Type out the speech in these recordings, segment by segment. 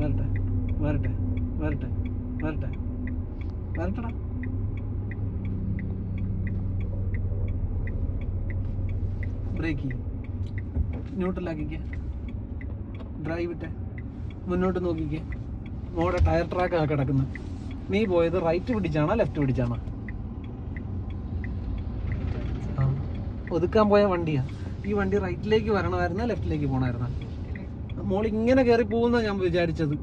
വരട്ടെ വരട്ടെ വരട്ടെ വരട്ടെ വരട്ടടാ. ബ്രേക്ക് ചെയ്യും, ന്യൂട്രലാക്കിക്കേ, ഡ്രൈവ് ഇട്ടെ, മുന്നോട്ട് നോക്കിക്കേ. മോടെ ടയർ ട്രാക്കാണ് കിടക്കുന്നത്. നീ പോയത് റൈറ്റ് പിടിച്ചാണോ ലെഫ്റ്റ് പിടിച്ചാണോ? ഒതുക്കാൻ പോയ വണ്ടിയാ. ഈ വണ്ടി റൈറ്റിലേക്ക് വരണമായിരുന്നോ ലെഫ്റ്റിലേക്ക് പോകണമായിരുന്നോ? മോൾ ഇങ്ങനെ കയറി പോകുന്ന ഞാൻ വിചാരിച്ചത്.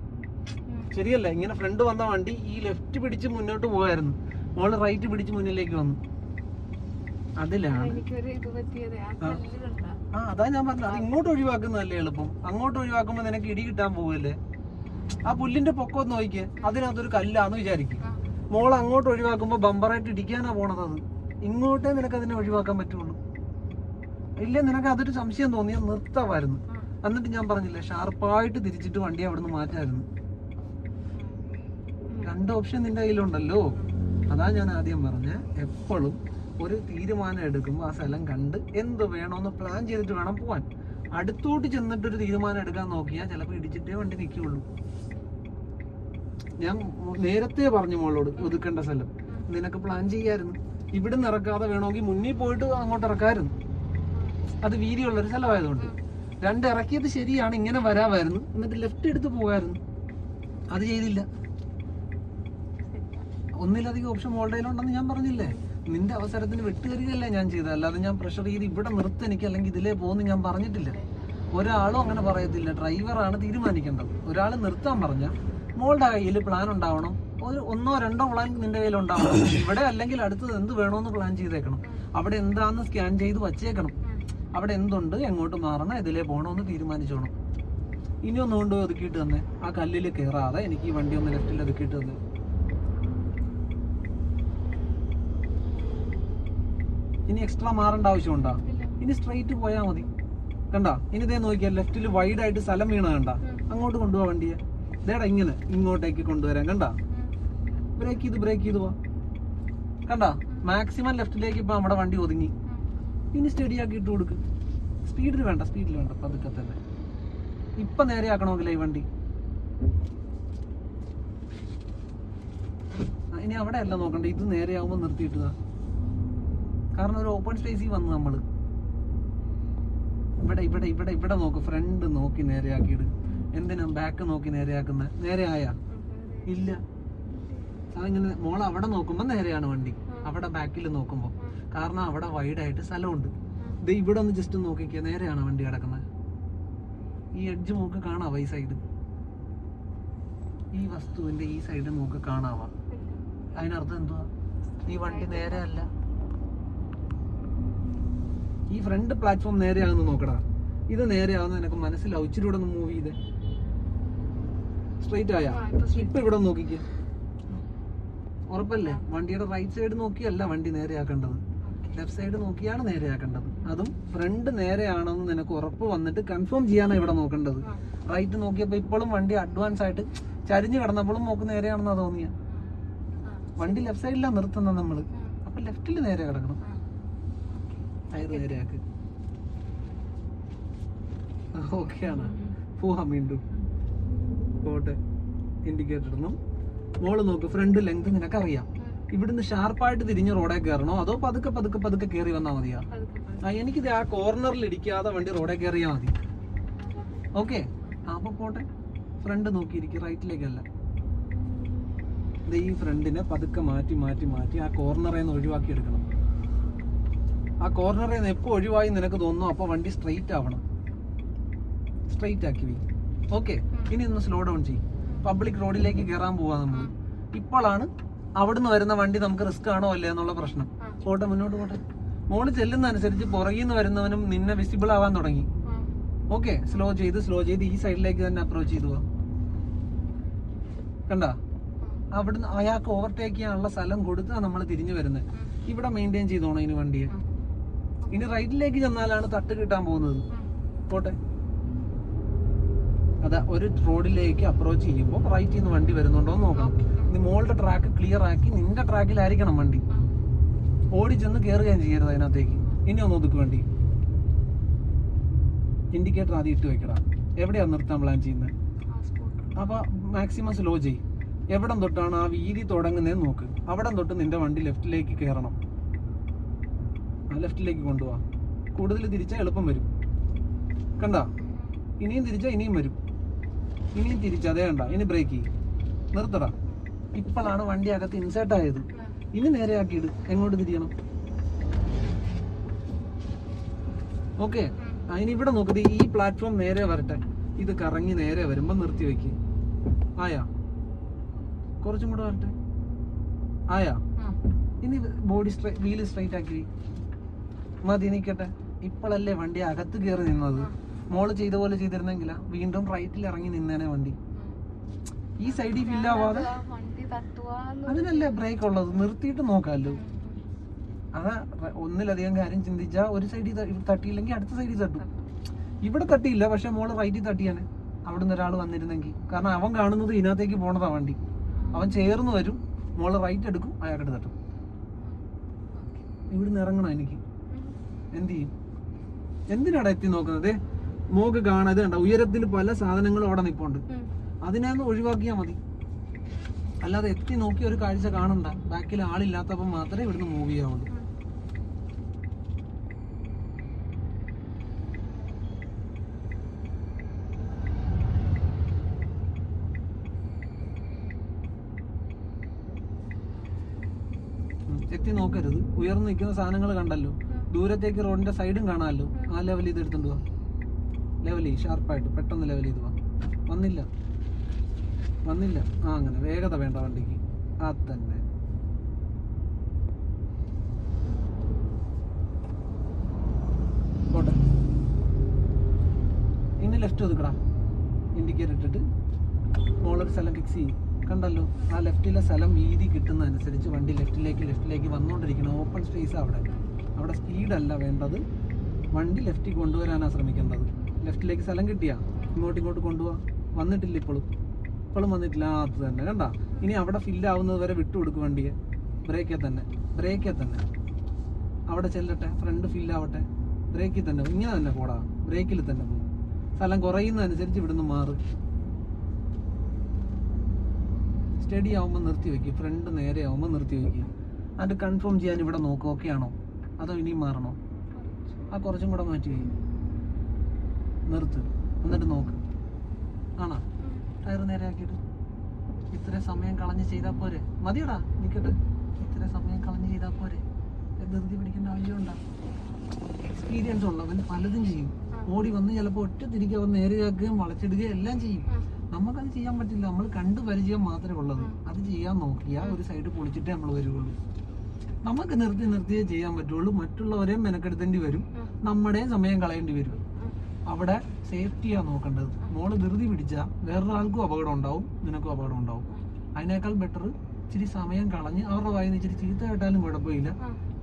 ശരിയല്ല, ഇങ്ങനെ ഫ്രണ്ട് വന്ന വണ്ടി ഈ ലെഫ്റ്റ് പിടിച്ച് മുന്നോട്ട് പോകായിരുന്നു. മോള് റൈറ്റ് പിടിച്ച് മുന്നിലേക്ക് വന്നു. അതിലാണ് അതാ ഞാൻ പറഞ്ഞത്. അത് ഇങ്ങോട്ട് ഒഴിവാക്കുന്നതല്ലേ എളുപ്പം. അങ്ങോട്ട് ഒഴിവാക്കുമ്പോ നിനക്ക് ഇടി കിട്ടാൻ പോവല്ലേ. ആ പുല്ലിന്റെ പൊക്കം നോക്കിയേ, അതിനകത്തൊരു കല്ലാന്ന് വിചാരിക്കും. മോൾ അങ്ങോട്ട് ഒഴിവാക്കുമ്പോ ബമ്പറായിട്ട് ഇടിക്കാനാ പോണത്. അത് ഇങ്ങോട്ടേ നിനക്ക് അതിനെ ഒഴിവാക്കാൻ പറ്റുള്ളൂ. ഇല്ല, നിനക്ക് അതൊരു സംശയം തോന്നിയാൽ നിർത്താമായിരുന്നു. എന്നിട്ട് ഞാൻ പറഞ്ഞില്ലേ, ഷാർപ്പായിട്ട് തിരിച്ചിട്ട് വണ്ടി അവിടെ നിന്ന് മാറ്റായിരുന്നു. രണ്ട് ഓപ്ഷൻ നിന്റെ കയ്യിലുണ്ടല്ലോ. അതാ ഞാൻ ആദ്യം പറഞ്ഞ, എപ്പോഴും ഒരു തീരുമാനം എടുക്കുമ്പോൾ ആ സ്ഥലം കണ്ട് എന്ത് വേണമെന്ന് പ്ലാൻ ചെയ്തിട്ട് വേണം പോവാൻ. അടുത്തോട്ട് ചെന്നിട്ടൊരു തീരുമാനം എടുക്കാൻ നോക്കിയാൽ ചിലപ്പോൾ ഇടിച്ചിട്ടേ വണ്ടി നിൽക്കുകയുള്ളൂ. ഞാൻ നേരത്തെ പറഞ്ഞു മോളോട്, ഒതുക്കേണ്ട സ്ഥലം നിനക്ക് പ്ലാൻ ചെയ്യായിരുന്നു. ഇവിടുന്ന് ഇറക്കാതെ വേണമെങ്കിൽ മുന്നിൽ പോയിട്ട് അങ്ങോട്ട് ഇറക്കാമായിരുന്നു. അത് വീതിയുള്ളൊരു സ്ഥലമായതുകൊണ്ട്. രണ്ട് ഇറക്കിയത് ശരിയാണ്, ഇങ്ങനെ വരാമായിരുന്നു. എന്നിട്ട് ലെഫ്റ്റ് എടുത്ത് പോകാമായിരുന്നു. അത് ചെയ്തില്ല. ഒന്നിലധികം ഓപ്ഷൻ മോളുടെയിലുണ്ടെന്ന് ഞാൻ പറഞ്ഞില്ലേ. നിന്റെ അവസരത്തിന് വിട്ടുതരികയല്ലേ ഞാൻ ചെയ്തത്. അല്ലാതെ ഞാൻ പ്രഷർ ചെയ്ത് ഇവിടെ നിർത്ത് എനിക്ക് അല്ലെങ്കിൽ ഇതിലേ പോകുന്നു ഞാൻ പറഞ്ഞിട്ടില്ല. ഒരാളും അങ്ങനെ പറയത്തില്ല. ഡ്രൈവറാണ് തീരുമാനിക്കേണ്ടത്. ഒരാൾ നിർത്താൻ പറഞ്ഞാൽ മോളുടെ കയ്യിൽ പ്ലാൻ ഉണ്ടാവണം. ഒരു 1-2 പ്ലാൻ നിന്റെ കയ്യിൽ ഉണ്ടാവണം. ഇവിടെ അല്ലെങ്കിൽ അടുത്തത് എന്ത് വേണമെന്ന് പ്ലാൻ ചെയ്തേക്കണം. അവിടെ എന്താന്ന് സ്കാൻ ചെയ്ത് വച്ചേക്കണം. അവിടെ എന്തുണ്ട്, എങ്ങോട്ട് മാറണം, ഇതിലേ പോകണമെന്ന് തീരുമാനിച്ചോണം. ഇനി ഒന്ന് കൊണ്ടുപോയി ഒതുക്കിയിട്ട് തന്നെ ആ കല്ലിൽ കയറാതെ എനിക്ക് ഈ വണ്ടി ഒന്ന് ലെഫ്റ്റിൽ ഒതുക്കിയിട്ട് തന്നെ. ഇനി എക്സ്ട്രാ മാറേണ്ട ആവശ്യമുണ്ടോ? ഇനി സ്ട്രെയിറ്റ് പോയാൽ മതി. കണ്ടാ, ഇനി ഇതേ നോക്കിയാൽ ലെഫ്റ്റിൽ വൈഡായിട്ട് സ്ഥലം വീണ കണ്ട. അങ്ങോട്ട് കൊണ്ടുപോവാ വണ്ടിയെ. ഇതേടാ ഇങ്ങനെ ഇങ്ങോട്ടേക്ക് കൊണ്ടുവരാൻ. കണ്ടാ, ബ്രേക്ക് ചെയ്ത് പോവാ. കണ്ടാ, മാക്സിമം ലെഫ്റ്റിലേക്ക് ഇപ്പൊ നമ്മുടെ വണ്ടി ഒതുങ്ങി. ഇനി സ്റ്റഡി ആക്കി ഇട്ട് കൊടുക്ക്. സ്പീഡിൽ വേണ്ട, പതുക്കെ തന്നെ. ഇപ്പൊ നേരെ ആക്കണമെങ്കിലേ ഈ വണ്ടി. ഇനി അവിടെ അല്ല നോക്കണ്ട, ഇത് നേരെ ആവുമ്പോ നിർത്തിയിട്ടതാ. കാരണം ഒരു ഓപ്പൺ സ്പേസിൽ വന്നു നമ്മള്. ഇവിടെ നോക്ക്, ഫ്രണ്ട് നോക്കി നേരെയാക്കിയിട്. എന്തിനാ ബാക്ക് നോക്കി നേരെയാക്കുന്നത്? നേരെ ആയാ ഇല്ല. അതിങ്ങനെ മോൾ അവിടെ നോക്കുമ്പോ നേരെയാണ് വണ്ടി, അവിടെ ബാക്കിൽ നോക്കുമ്പോ. കാരണം അവിടെ വൈഡായിട്ട് സ്ഥലമുണ്ട്. ഇത് ഇവിടെ ഒന്ന് ജസ്റ്റ് നോക്കിക്കുക, നേരെയാണ് വണ്ടി കിടക്കുന്നത്. ഈ എഡ്ജ് നോക്ക് കാണാവാ, ഈ സൈഡ്, ഈ വസ്തുവിന്റെ ഈ സൈഡ് നോക്ക് കാണാവാ. അതിനർത്ഥം എന്തുവാ? ഈ വണ്ടി നേരെ അല്ല. ഈ ഫ്രണ്ട് പ്ലാറ്റ്ഫോം നേരെയാണെന്ന് നോക്കടാ. ഇത് നേരെയാവുന്ന നിനക്ക് മനസ്സിലാവും. ഇച്ചിരി ഇവിടെ ഒന്ന് മൂവ് ചെയ്ത് സ്ട്രെയിറ്റ് ആയാ. ഇപ്പൊ ഇവിടെ നോക്കിക്കേ, ഉറപ്പല്ലേ? വണ്ടിയുടെ റൈറ്റ് സൈഡ് നോക്കിയല്ല വണ്ടി നേരെയാക്കേണ്ടത്, ലെഫ്റ്റ് സൈഡ് നോക്കിയാണ് നേരെയാക്കേണ്ടത്. അതും ഫ്രണ്ട് നേരെയാണെന്ന് നിനക്ക് ഉറപ്പ് വന്നിട്ട് കൺഫേം ചെയ്യാനാണ് ഇവിടെ നോക്കേണ്ടത്. റൈറ്റ് നോക്കിയപ്പോ ഇപ്പോഴും വണ്ടി അഡ്വാൻസ് ആയിട്ട് ചരിഞ്ഞു കിടന്നപ്പോഴും നോക്ക് നേരെയാണെന്നാ തോന്നിയ. വണ്ടി ലെഫ്റ്റ് സൈഡിലാണ് നിർത്തുന്നത് നമ്മള്. അപ്പൊ ലെഫ്റ്റിൽ നേരെ കിടക്കണം. ടയർ നേരെയാക്ക്. ഓക്കെയാണ്, പോവാം. വീണ്ടും പോട്ടെ. ഇൻഡിക്കേറ്റർ ഇടണം. മോള് നോക്ക്, ഫ്രണ്ട് ലെങ്ത് നിനക്കറിയാം. ഇവിടുന്ന് ഷാർപ്പായിട്ട് തിരിഞ്ഞ് റോഡേ കയറണോ അതോ പതുക്കെ കയറി വന്നാൽ മതിയാ? എനിക്കിത് ആ കോർണറിൽ ഇടിക്കാതെ വണ്ടി റോഡേ കയറിയാൽ മതി. ഓക്കെ, അപ്പൊ പോട്ടെ. ഫ്രണ്ട് നോക്കിയിരിക്കും, റൈറ്റിലേക്കല്ല. ഈ ഫ്രണ്ടിനെ പതുക്കെ മാറ്റി ആ കോർണറിൽ നിന്ന് ഒഴിവാക്കി എടുക്കണം. ആ കോർണറിൽ നിന്ന് എപ്പോൾ ഒഴിവായി നിനക്ക് തോന്നുന്നു അപ്പൊ വണ്ടി സ്ട്രെയിറ്റ് ആവണം. സ്ട്രെയിറ്റ് ആക്കി വയ്ക്കും. ഓക്കെ, ഇനി ഒന്ന് സ്ലോ ഡൗൺ ചെയ്യും. പബ്ലിക് റോഡിലേക്ക് കയറാൻ പോവാ നമ്മൾ. ഇപ്പോഴാണ് അവിടുന്ന് വരുന്ന വണ്ടി നമുക്ക് റിസ്ക് ആണോ അല്ലേ എന്നുള്ള പ്രശ്നം. പോട്ടെ, മുന്നോട്ട് പോട്ടെ. മോള് ചെല്ലുന്ന അനുസരിച്ച് പുറകിൽ നിന്ന് വരുന്നവനും നിന്നെ വിസിബിൾ ആവാൻ തുടങ്ങി. ഓക്കെ, സ്ലോ ചെയ്ത് ഈ സൈഡിലേക്ക് തന്നെ അപ്രോച്ച് ചെയ്തു പോവാ. കണ്ടാ, അവിടുന്ന് അയാൾക്ക് ഓവർടേക്ക് ചെയ്യാനുള്ള സ്ഥലം കൊടുത്താ നമ്മൾ തിരിഞ്ഞു വരുന്നത്. ഇവിടെ മെയിൻറ്റെയിൻ ചെയ്തോണം ഇനി വണ്ടിയെ. ഇനി റൈറ്റിലേക്ക് ചെന്നാലാണ് തട്ട് കിട്ടാൻ പോകുന്നത്. പോട്ടെ, അതാ ഒരു റോഡിലേക്ക് അപ്രോച്ച് ചെയ്യുമ്പോൾ റൈറ്റിൽ നിന്ന് വണ്ടി വരുന്നുണ്ടോ എന്ന് നോക്കണം. ഇനി മോളുടെ ട്രാക്ക് ക്ലിയർ ആക്കി നിന്റെ ട്രാക്കിലായിരിക്കണം വണ്ടി. ഓടി ചെന്ന് കയറുകയും ചെയ്യരുത് അതിനകത്തേക്ക്. ഇനി ഒന്ന് ഒതുക്ക് വണ്ടി. ഇൻഡിക്കേറ്റർ ആദ്യം ഇട്ട് വെക്കടാ. എവിടെയാണ് നിർത്താൻ പ്ലാൻ ചെയ്യുന്നത്? അപ്പോൾ മാക്സിമം സ്ലോ ചെയ്യും. എവിടം തൊട്ടാണ് ആ വീതി തുടങ്ങുന്നതെന്ന് നോക്ക്. അവിടം തൊട്ട് നിന്റെ വണ്ടി ലെഫ്റ്റിലേക്ക് കയറണം. ലെഫ്റ്റിലേക്ക് കൊണ്ടുപോവാ. കൂടുതൽ തിരിച്ചാൽ എളുപ്പം വരും. കണ്ട, ഇനിയും തിരിച്ചാൽ ഇനിയും വരും. ഇനിയും തിരിച്ചാൽ അതേ കണ്ട. ഇനി ബ്രേക്ക് ചെയ്യും, നിർത്തടാ. ഇപ്പോഴാണ് വണ്ടി അകത്ത് ഇൻസേർട്ട് ആയത്. ഇനി നേരെ ആക്കിയിട്. എങ്ങോട്ട് തിരിയണം? ഓക്കെ. ഇനി ഇവിടെ നോക്കത്, ഈ പ്ലാറ്റ്ഫോം നേരെ വരട്ടെ. ഇത് കറങ്ങി നേരെ വരുമ്പോൾ നിർത്തി വെക്ക്. ആയാ? കുറച്ചും കൂടെ വരട്ടെ. ആയാ? ഇനി ബോഡി വീല് സ്ട്രൈറ്റ് ആക്കി മതി, നിൽക്കട്ടെ. ഇപ്പോഴല്ലേ വണ്ടി അകത്ത് കയറി നിന്നത്. മോള് ചെയ്ത പോലെ ചെയ്തിരുന്നെങ്കിലാ വീണ്ടും റൈറ്റിൽ ഇറങ്ങി നിന്നേനെ വണ്ടി. ഈ സൈഡിൽ ഫില്ലാവാതെ അതിനല്ലേ ബ്രേക്ക് ഉള്ളത്. നിർത്തിയിട്ട് നോക്കാമല്ലോ. അതാ ഒന്നിലധികം കാര്യം ചിന്തിച്ചാൽ ഒരു സൈഡിൽ തട്ടിയില്ലെങ്കിൽ അടുത്ത സൈഡിൽ തട്ടും. ഇവിടെ തട്ടിയില്ല, പക്ഷെ മോള് റൈറ്റിൽ തട്ടിയാണ്. അവിടെ നിന്ന് ഒരാൾ വന്നിരുന്നെങ്കിൽ, കാരണം അവൻ കാണുന്നത് ഇതിനകത്തേക്ക് പോണതാ വണ്ടി. അവൻ ചേർന്ന് വരും, മോള് റൈറ്റ് എടുക്കും, അയാളുടെ തട്ടും. ഇവിടുന്ന് ഇറങ്ങണം എനിക്ക്. എന്ത് ചെയ്യും? എന്തിനാടാ എത്തി നോക്കുന്നത്? മോക്ക് കാണാതെ കണ്ട ഉയരത്തിൽ പല സാധനങ്ങളും അവിടെ നിൽപ്പുണ്ട്. അതിനൊന്ന് ഒഴിവാക്കിയാൽ മതി. അല്ലാതെ എത്തി നോക്കി ഒരു കാഴ്ച കാണണ്ട. ബാക്കിൽ ആളില്ലാത്തപ്പോൾ മാത്രമേ ഇവിടുന്ന് മൂവ് ചെയ്യാവുള്ളൂ. എത്തി നോക്കരുത്. ഉയർന്നു നിൽക്കുന്ന സാധനങ്ങൾ കണ്ടല്ലോ, ദൂരത്തേക്ക് റോഡിന്റെ സൈഡും കാണാമല്ലോ. ആ ലെവൽ ഇത് എടുത്തുകൊണ്ട് പോവാ. ലെവൽ ഷാർപ്പായിട്ട് പെട്ടെന്ന് ലെവൽ ചെയ്ത് പോവാ. വന്നില്ല. അങ്ങനെ വേഗത വേണ്ട വണ്ടിക്ക്. തന്നെ പോട്ടെ. ഇനി ലെഫ്റ്റ് ഒതുക്കടാ. ഇൻഡിക്കേറ്റർ ഇട്ടിട്ട് മോളൊരു സ്ഥലം ഫിക്സ് ചെയ്യും. കണ്ടല്ലോ, ആ ലെഫ്റ്റിലെ സ്ഥലം വീതി കിട്ടുന്നതനുസരിച്ച് വണ്ടി ലെഫ്റ്റിലേക്ക് വന്നുകൊണ്ടിരിക്കണം. ഓപ്പൺ സ്പേസ് അവിടെ സ്പീഡല്ല വേണ്ടത്. വണ്ടി ലെഫ്റ്റിൽ കൊണ്ടുവരാനാണ് ശ്രമിക്കേണ്ടത്. ലെഫ്റ്റിലേക്ക് സ്ഥലം കിട്ടിയാ ഇങ്ങോട്ട് കൊണ്ടുപോവാ. വന്നിട്ടില്ല ഇപ്പോഴും വന്നിട്ടില്ല. അത് തന്നെ കണ്ട. ഇനി അവിടെ ഫില്ലാവുന്നത് വരെ വിട്ടുകൊടുക്കും വണ്ടിയെ. ബ്രേക്കിൽ തന്നെ അവിടെ ചെല്ലട്ടെ. ഫ്രണ്ട് ഫില്ലാവട്ടെ. ബ്രേക്കിൽ തന്നെ ഇങ്ങനെ തന്നെ പോടാ. ബ്രേക്കിൽ തന്നെ പോകും. സ്ഥലം കുറയുന്നതനുസരിച്ച് ഇവിടുന്ന് മാറും. സ്റ്റഡി ആവുമ്പോൾ നിർത്തി വെക്കും. ഫ്രണ്ട് നേരെ ആവുമ്പോൾ നിർത്തി വെക്കും. അത് കൺഫേം ചെയ്യാൻ ഇവിടെ നോക്കും. ഓക്കെ ആണോ അതോ ഇനിയും മാറണോ? കുറച്ചും കൂടെ മാറ്റി വയ്ക്കും. നിർത്ത്. എന്നിട്ട് നോക്ക്. ആണോ? ടയർ നേരെ ആക്കിയിട്ട് ഇത്ര സമയം കളഞ്ഞ് ചെയ്താൽ പോരെ? മതിയടാ, നിൽക്കട്ടെ. ഇത്ര സമയം കളഞ്ഞ് ചെയ്താൽ പോരെ? ധൃതി പിടിക്കേണ്ട ആവശ്യമുണ്ടോ? എക്സ്പീരിയൻസ് ഉള്ളവൻ പലതും ചെയ്യും. ഓടി വന്ന് ചിലപ്പോൾ ഒറ്റ തിരികെ വന്ന് നേരെയാക്കുകയും വളച്ചിടുകയും എല്ലാം ചെയ്യും. നമുക്കത് ചെയ്യാൻ പറ്റില്ല. നമ്മൾ കണ്ടു പരിചയം മാത്രമേ ഉള്ളത്. അത് ചെയ്യാൻ നോക്കിയാൽ ഒരു സൈഡ് പൊളിച്ചിട്ടേ നമ്മൾ വരുള്ളൂ. നമുക്ക് നിർത്തിയേ ചെയ്യാൻ പറ്റുള്ളൂ. മറ്റുള്ളവരെയും മെനക്കെടുത്തേണ്ടി വരും, നമ്മുടെയും സമയം കളയേണ്ടി വരും. അവിടെ സേഫ്റ്റിയാണ് നോക്കേണ്ടത്. മോള് ധൃതി പിടിച്ചാൽ വേറൊരാൾക്കും അപകടം ഉണ്ടാവും, നിനക്കും അപകടം ഉണ്ടാവും. അതിനേക്കാൾ ബെറ്റർ ഇച്ചിരി സമയം കളഞ്ഞ് അവരുടെ വായിന്ന് ഇച്ചിരി ചീത്ത കേട്ടാലും കുഴപ്പമില്ല.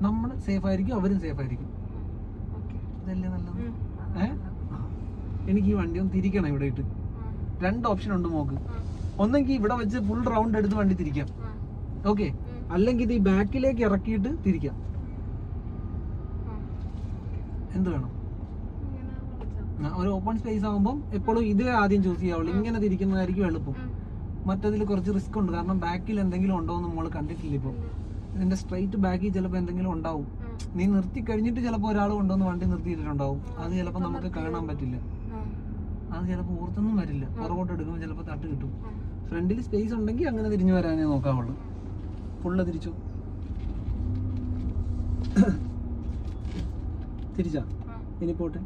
നമ്മൾ സേഫ് ആയിരിക്കും, അവരും സേഫ് ആയിരിക്കും. ഇതല്ലേ നല്ലത്? എനിക്ക് ഈ വണ്ടി ഒന്ന് തിരിക്കണം. ഇവിടെ ഇട്ട് 2 ഓപ്ഷൻ ഉണ്ട് മോക്ക്. ഒന്നെങ്കിൽ ഇവിടെ വെച്ച് ഫുൾ റൗണ്ട് എടുത്ത് വണ്ടി തിരിക്കാം. ഓക്കെ. അല്ലെങ്കിൽ ഇത് ഈ ബാക്കിലേക്ക് ഇറക്കിയിട്ട് തിരിക്കാം. എന്ത് വേണം? ഒരു ഓപ്പൺ സ്പേസ് ആകുമ്പോൾ എപ്പോഴും ഇതേ ആദ്യം ചൂസ് ചെയ്യാവുള്ളൂ. ഇങ്ങനെ തിരിക്കുന്നതായിരിക്കും എളുപ്പം. മറ്റതിൽ കുറച്ച് റിസ്ക് ഉണ്ട്. കാരണം ബാക്കിൽ എന്തെങ്കിലും ഉണ്ടോ എന്ന് നമ്മൾ കണ്ടിട്ടില്ല. ഇപ്പോൾ ഇതിന്റെ സ്ട്രൈറ്റ് ബാക്കിൽ ചിലപ്പോൾ എന്തെങ്കിലും ഉണ്ടാവും. നീ നിർത്തി കഴിഞ്ഞിട്ട് ചിലപ്പോൾ ഒരാൾ കൊണ്ടുവന്ന് വണ്ടി നിർത്തിയിട്ടുണ്ടാവും. അത് ചിലപ്പോൾ നമുക്ക് കാണാൻ പറ്റില്ല. അത് ചിലപ്പോൾ ഓർത്തൊന്നും വരില്ല. പുറകോട്ട് എടുക്കുമ്പോൾ ചിലപ്പോൾ തട്ട് കിട്ടും. ഫ്രണ്ടിൽ സ്പേസ് ഉണ്ടെങ്കിൽ അങ്ങനെ തിരിഞ്ഞു വരാനേ നോക്കാവുള്ളൂ. ഫുള്ള് തിരിച്ചു. തിരിച്ചാ ഇനി പോട്ടെ.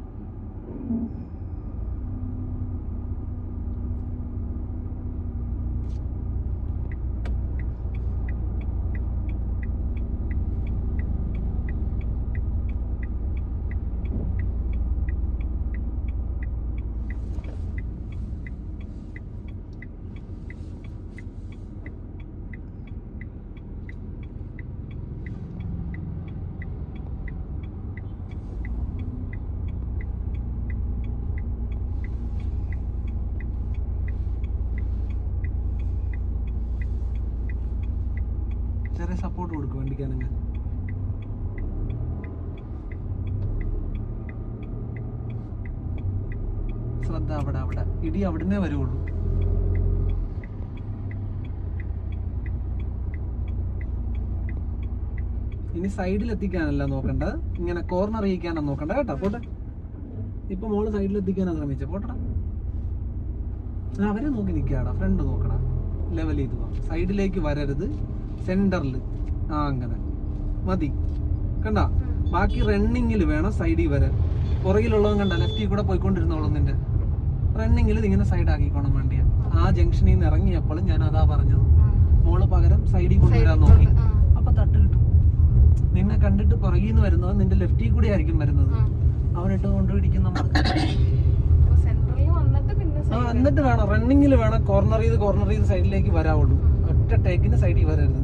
സപ്പോർട്ട് കൊടുക്കും വണ്ടിക്കാണെങ്കിൽ. ശ്രദ്ധ അവിടെ ഇടി അവിടുന്നേ വരുള്ളൂ. ഇനി സൈഡിൽ എത്തിക്കാനല്ല നോക്കണ്ടത്, ഇങ്ങനെ കോർണർ ചെയ്യിക്കാനാണ് നോക്കണ്ട കേട്ടോ. പോട്ടെ, ഇപ്പൊ മോള് സൈഡിൽ എത്തിക്കാനാ ശ്രമിച്ച. പോട്ടടാ, അവരെ നോക്കി നിൽക്കാടാ, ഫ്രണ്ട് നോക്കടാ, ലെവൽ ചെയ്ത് പോവാം. സൈഡിലേക്ക് വരരുത്, സെന്ററിൽ. അങ്ങനെ മതി, കണ്ട. ബാക്കി റണ്ണിങ്ങിൽ വേണം സൈഡിൽ വരാൻ. പുറകിലുള്ളവൻ കണ്ട ലെഫ്റ്റിൽ കൂടെ പോയിക്കൊണ്ടിരുന്നോളും. നിന്റെ റണ്ണിങ്ങിൽ ഇങ്ങനെ സൈഡ് ആക്കിക്കോണം വേണ്ടിയാ. ആ ജംഗ്ഷനിൽ നിന്ന് ഇറങ്ങിയപ്പോഴും ഞാൻ അതാ പറഞ്ഞത്. മോള് പകരം സൈഡിൽ കൊണ്ടുവരാൻ നോക്കി, അപ്പൊ തട്ട് കിട്ടും. നിന്നെ കണ്ടിട്ട് പുറകിൽ നിന്ന് വരുന്നത് നിന്റെ ലെഫ്റ്റിൽ കൂടെ ആയിരിക്കും വരുന്നത്. അവനിട്ട് കൊണ്ടുപിടിക്കും നമ്മൾ. എന്നിട്ട് വേണം റണ്ണിങ്ങിൽ വേണം കോർണർ ചെയ്ത് സൈഡിലേക്ക് വരാവുള്ളൂ. ഒറ്റ ടേക്കിന് സൈഡിൽ വരരുത്.